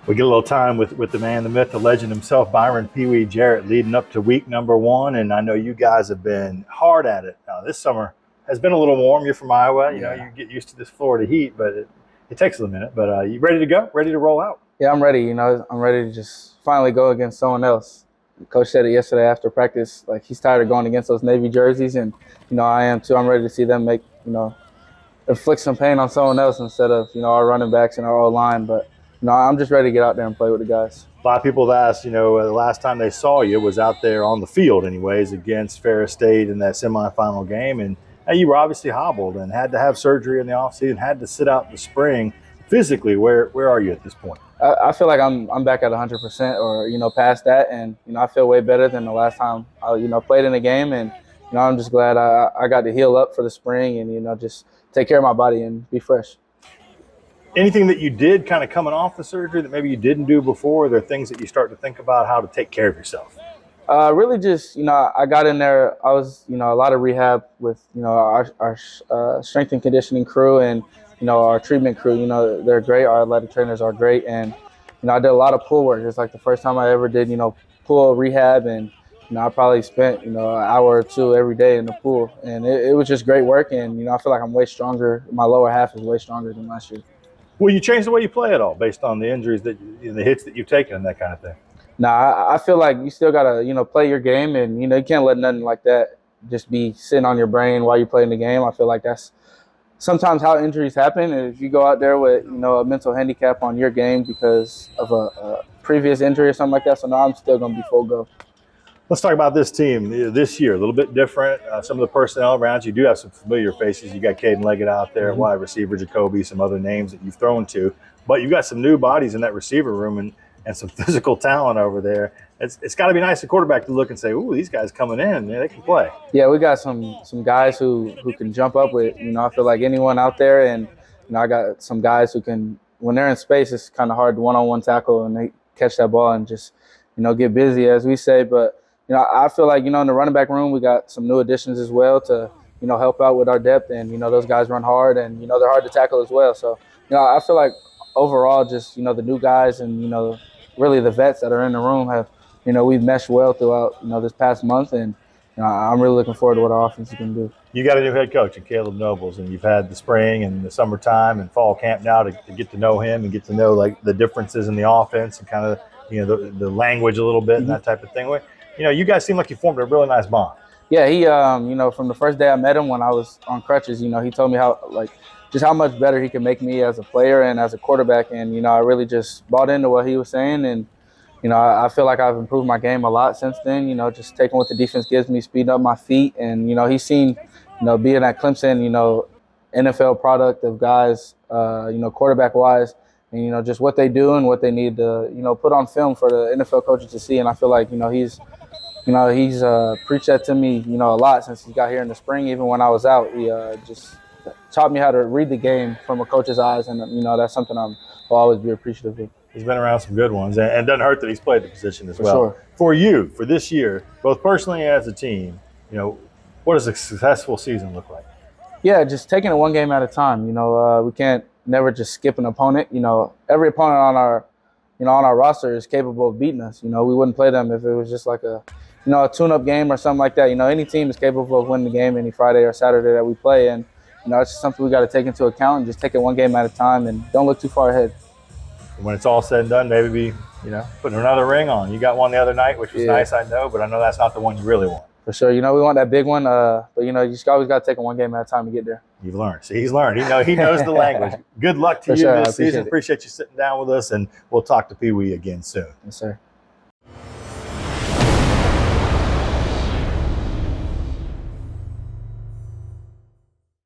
We get a little time with the man, the myth, the legend himself, Byron Peewee Jarrett, leading up to week number 1. And I know you guys have been hard at it. This summer has been a little warm. You're from Iowa. You know, you get used to this Florida heat, but it takes a minute. But you ready to go? Ready to roll out? Yeah, I'm ready. I'm ready to just finally go against someone else. Coach said it yesterday after practice. Like, he's tired of going against those Navy jerseys, and I am too. I'm ready to see them make inflict some pain on someone else instead of our running backs and our O-line. But I'm just ready to get out there and play with the guys. A lot of people have asked, the last time they saw you was out there on the field, anyways, against Ferris State in that semifinal game, and you were obviously hobbled and had to have surgery in the offseason, had to sit out the spring. Physically, where are you at this point? I feel like I'm back at 100% or past that, and I feel way better than the last time I played in the game, and I'm just glad I got to heal up for the spring and just take care of my body and be fresh. Anything that you did kind of coming off the surgery that maybe you didn't do before? Are there things that you start to think about how to take care of yourself? Really just, I got in there. I was, a lot of rehab with, our strength and conditioning crew and, our treatment crew. They're great. Our athletic trainers are great. And, I did a lot of pool work. It's like the first time I ever did, pool rehab. And, I probably spent, an hour or two every day in the pool. And it was just great work. And, I feel like I'm way stronger. My lower half is way stronger than last year. Will you change the way you play at all based on the injuries the hits that you've taken and that kind of thing? Nah, I feel like you still gotta, play your game, and you can't let nothing like that just be sitting on your brain while you're playing the game. I feel like that's sometimes how injuries happen. If you go out there with, a mental handicap on your game because of a previous injury or something like that, so now I'm still gonna be full go. Let's talk about this team this year. A little bit different. Some of the personnel around you do have some familiar faces. You got Caden Leggett out there, wide receiver Jacoby, some other names that you've thrown to. But you've got some new bodies in that receiver room and some physical talent over there. It's got to be nice to quarterback to look and say, ooh, these guys coming in, they can play. Yeah, we got some guys who can jump up with, I feel like anyone out there. And, I got some guys who can, when they're in space, it's kind of hard one-on-one tackle and they catch that ball and just, get busy, as we say. But, I feel like, in the running back room, we got some new additions as well to, help out with our depth. And, those guys run hard and, they're hard to tackle as well. So, I feel like overall just, the new guys and, really the vets that are in the room have, we've meshed well throughout, this past month. And, I'm really looking forward to what our offense is going to do. You got a new head coach in Caleb Nobles, and you've had the spring and the summertime and fall camp now to get to know him and get to know like the differences in the offense and kind of, the language a little bit and that type of thing. You guys seem like you formed a really nice bond. Yeah, he, from the first day I met him when I was on crutches, he told me just how much better he can make me as a player and as a quarterback. And, I really just bought into what he was saying. And, I feel like I've improved my game a lot since then, just taking what the defense gives me, speeding up my feet. And, he's seen, being at Clemson, NFL product of guys, quarterback-wise, and, just what they do and what they need to, put on film for the NFL coaches to see. And I feel like, he's preached that to me, a lot since he got here in the spring. Even when I was out, he just taught me how to read the game from a coach's eyes, and that's something I'll always be appreciative of. He's been around some good ones, and it doesn't hurt that he's played the position as well. Sure. For you, for this year, both personally and as a team, what does a successful season look like? Yeah, just taking it one game at a time. We can't never just skip an opponent. Every opponent on our roster is capable of beating us. We wouldn't play them if it was just like a tune-up game or something like that. Any team is capable of winning the game any Friday or Saturday that we play, and it's just something we got to take into account and just take it one game at a time and don't look too far ahead. When it's all said and done, maybe be, putting another ring on. You got one the other night, which was nice, I know, but I know that's not the one you really want. For sure. We want that big one, but, you just always got to take it one game at a time to get there. You've learned. See, he's learned. He knows the language. Good luck to you this season. Appreciate you sitting down with us, and we'll talk to Peewee again soon. Yes, sir.